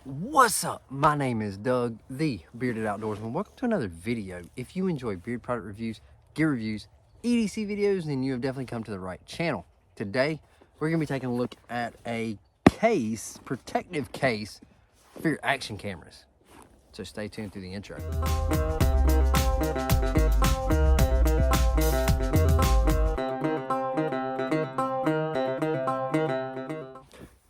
What's up? My name is Doug, the Bearded Outdoorsman. Welcome to another video. If you enjoy beard product reviews, gear reviews, EDC videos, then you have definitely come to the right channel. Today, we're going to be taking a look at a case, protective case for your action cameras. So stay tuned through the intro.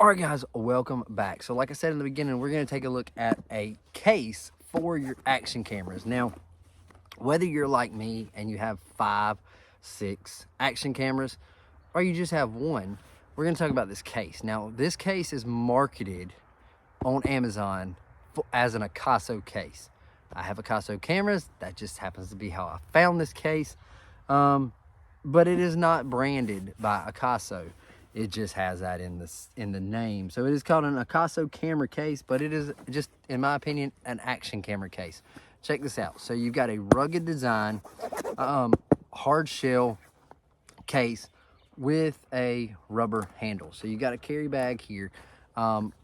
All right, guys, welcome back. So like I said in the beginning, we're going to take a look at a case for your action cameras. Now, whether you're like me and you have 5, 6 action cameras, or you just have one, we're going to talk about this case. Now, this case is marketed on Amazon as an Akaso case. I have Akaso cameras. That just happens to be how I found this case. But it is not branded by Akaso. It just has that in the name. So it is called an Akaso camera case, but it is just, in my opinion, an action camera case. Check this out. So you've got a rugged design, hard shell case with a rubber handle. So you got a carry bag here.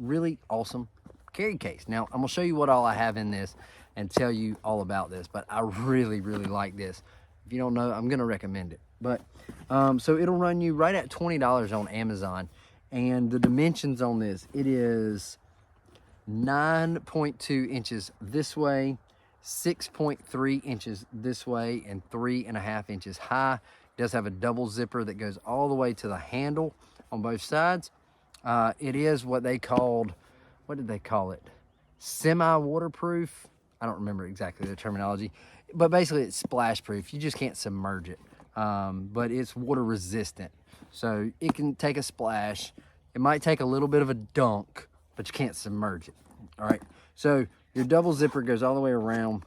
Really awesome carry case. Now I'm gonna show you what all I have in this and tell you all about this, but I really like this. If you don't know, I'm gonna recommend it. But so it'll run you right at $20 on Amazon, and the dimensions on this, it is 9.2 inches this way, 6.3 inches this way, and 3.5 inches high. It does have a double zipper that goes all the way to the handle on both sides. It is what they called, what did they call it? Semi-waterproof. I don't remember exactly the terminology, but basically it's splash proof. You just can't submerge it. But it's water resistant, so it can take a splash. It might take a little bit of a dunk, but you can't submerge it. All right, so your double zipper goes all the way around,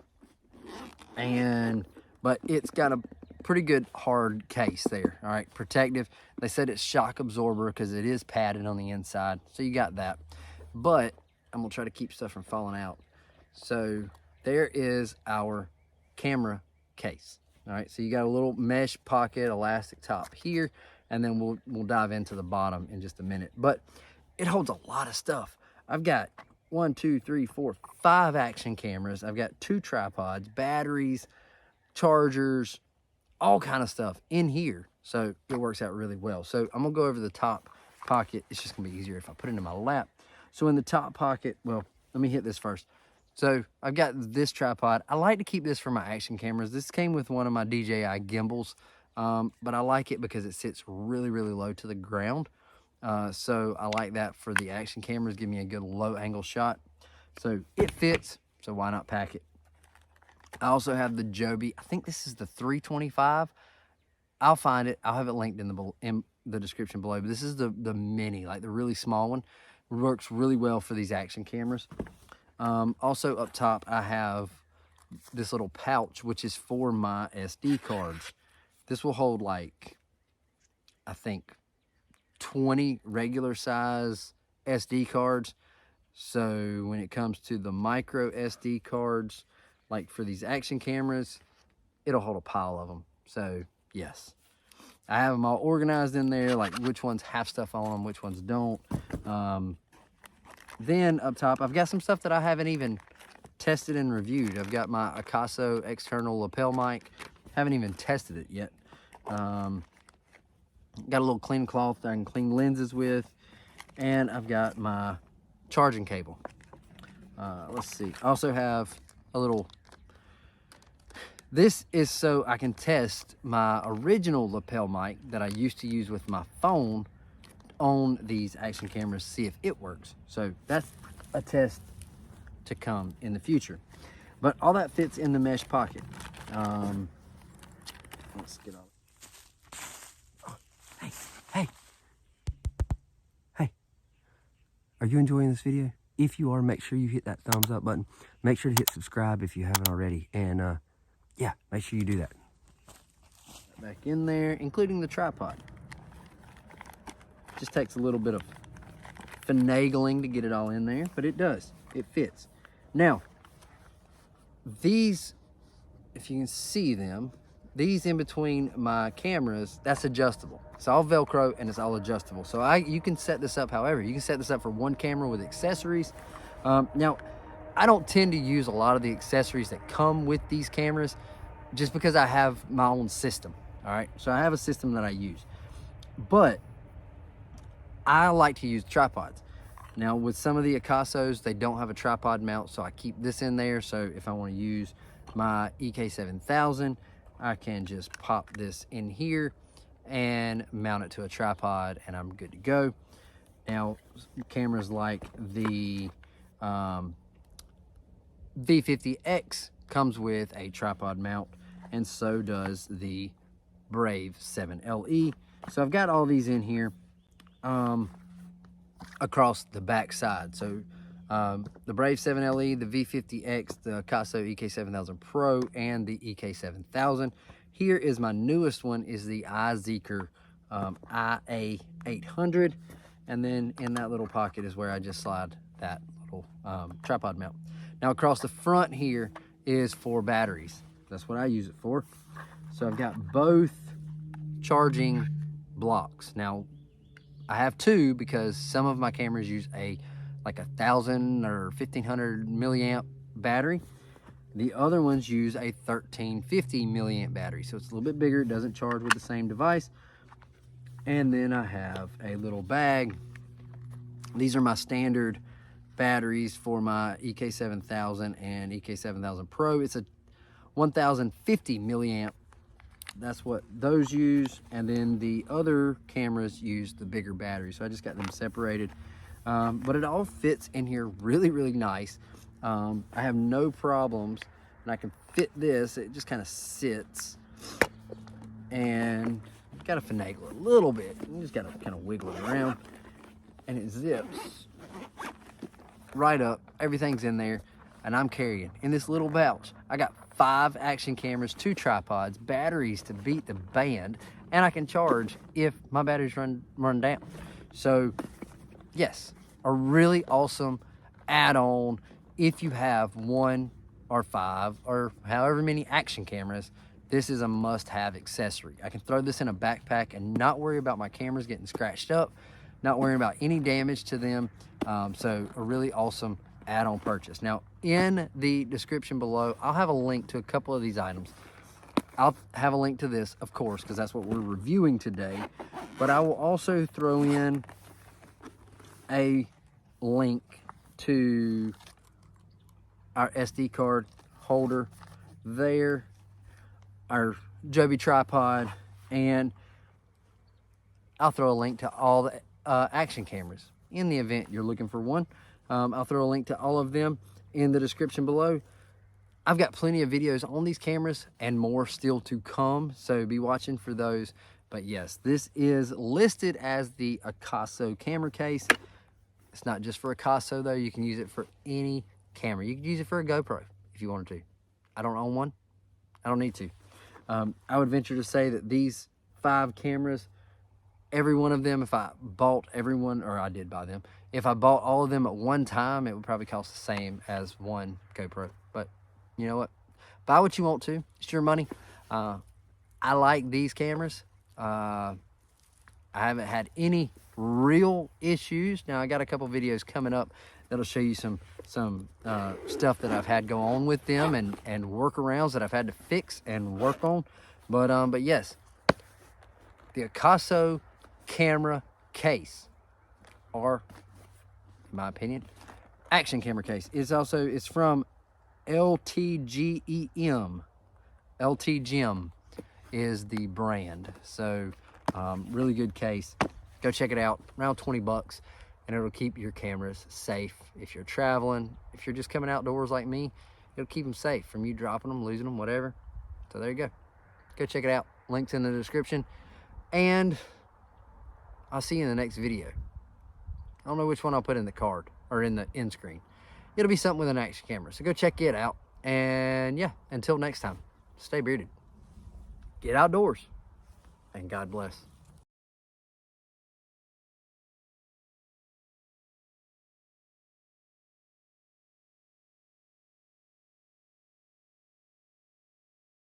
but it's got a pretty good hard case there. All right, protective. They said it's shock absorber because it is padded on the inside, so you got that. But I'm gonna try to keep stuff from falling out. So there is our camera case. All right, so you got a little mesh pocket, elastic top here, and then we'll dive into the bottom in just a minute. But it holds a lot of stuff. I've got 1, 2, 3, 4, 5 action cameras. I've got 2 tripods, batteries, chargers, all kind of stuff in here. So it works out really well. So I'm gonna go over the top pocket. It's just gonna be easier if I put it in my lap. So in the top pocket, well, let me hit this first. So I've got this tripod. I like to keep this for my action cameras. This came with one of my DJI gimbals, but I like it because it sits really low to the ground. So I like that for the action cameras, give me a good low angle shot. So it fits, so why not pack it? I also have the Joby. I think this is the 325. I'll find it. I'll have it linked in the description below. But this is the mini, like the really small one. It works really well for these action cameras. Also up top, I have this little pouch, which is for my SD cards. This will hold like, I think, 20 regular size SD cards. So when it comes to the micro SD cards, like for these action cameras, it'll hold a pile of them. So yes, I have them all organized in there, like which ones have stuff on them, which ones don't. Then up top, I've got some stuff that I haven't even tested and reviewed. I've got my Akaso external lapel mic. Haven't even tested it yet. Got a little clean cloth that I can clean lenses with. And I've got my charging cable. Let's see. I also have a little... This is so I can test my original lapel mic that I used to use with my phone on these action cameras, see if it works. So that's a test to come in the future. But all that fits in the mesh pocket. Let's get on. Oh, hey. Are you enjoying this video? If you are, make sure you hit that thumbs up button. Make sure to hit subscribe if you haven't already. And yeah, make sure you do that. Back in there, including the tripod. Just takes a little bit of finagling to get it all in there, but it does. It fits. Now, these, if you can see them, these in between my cameras, that's adjustable. It's all Velcro and it's all adjustable. So you can set this up however. You can set this up for one camera with accessories. Now, I don't tend to use a lot of the accessories that come with these cameras just because I have my own system, all right? So I have a system that I use, but I like to use tripods. Now, with some of the Akasos, they don't have a tripod mount, so I keep this in there. So if I want to use my EK7000, I can just pop this in here and mount it to a tripod, and I'm good to go. Now, cameras like the V50X comes with a tripod mount, and so does the Brave 7LE. So I've got all these in here across the back side. So the Brave 7LE, the V50X, the Akaso EK7000 Pro, and the EK7000. Here is my newest one, is the iZeeker IA800. And then in that little pocket is where I just slide that little tripod mount. Now across the front here is for batteries. That's what I use it for. So I've got both charging blocks. Now I have two because some of my cameras use like 1,000 or 1,500 milliamp battery. The other ones use a 1,350 milliamp battery. So it's a little bit bigger, it doesn't charge with the same device. And then I have a little bag. These are my standard batteries for my EK7000 and EK7000 Pro. It's a 1,050 milliamp. That's what those use. And then the other cameras use the bigger battery. So I just got them separated. But it all fits in here really, really nice. I have no problems. And I can fit this. It just kind of sits. And got to finagle it a little bit. You just got to kind of wiggle it around, and it zips right up. Everything's in there, and I'm carrying in this little pouch. I got 5 action cameras, 2 tripods, batteries to beat the band, and I can charge if my batteries run down. So yes, a really awesome add-on if you have 1 or 5 or however many action cameras. This is a must-have accessory. I can throw this in a backpack and not worry about my cameras getting scratched up, not worrying about any damage to them. So a really awesome add-on purchase. Now, in the description below, I'll have a link to a couple of these items. I'll have a link to this, of course, because that's what we're reviewing today. But I will also throw in a link to our SD card holder there, our Joby tripod, and I'll throw a link to all the action cameras in the event you're looking for one. I'll throw a link to all of them in the description below. I've got plenty of videos on these cameras and more still to come, so be watching for those. But yes, this is listed as the Akaso camera case. It's not just for Akaso though. You can use it for any camera. You can use it for a GoPro if you wanted to. I don't own one. I don't need to. I would venture to say that these 5 cameras, every one of them, if I bought everyone, or I did buy them, if I bought all of them at one time, it would probably cost the same as one GoPro. But you know what? Buy what you want to. It's your money. I like these cameras. I haven't had any real issues. Now I got a couple videos coming up that'll show you some stuff that I've had go on with them and workarounds that I've had to fix and work on. But yes, the Akaso camera case, or in my opinion, action camera case, it's from LTGEM. LTGEM is the brand. So really good case. Go check it out. Around 20 bucks. And it'll keep your cameras safe if you're traveling. If you're just coming outdoors like me, it'll keep them safe from you dropping them, losing them, whatever. So there you go. Go check it out. Links in the description. And I'll see you in the next video. I don't know which one I'll put in the card or in the end screen. It'll be something with an action camera. So go check it out. And yeah, until next time, stay bearded. Get outdoors. And God bless.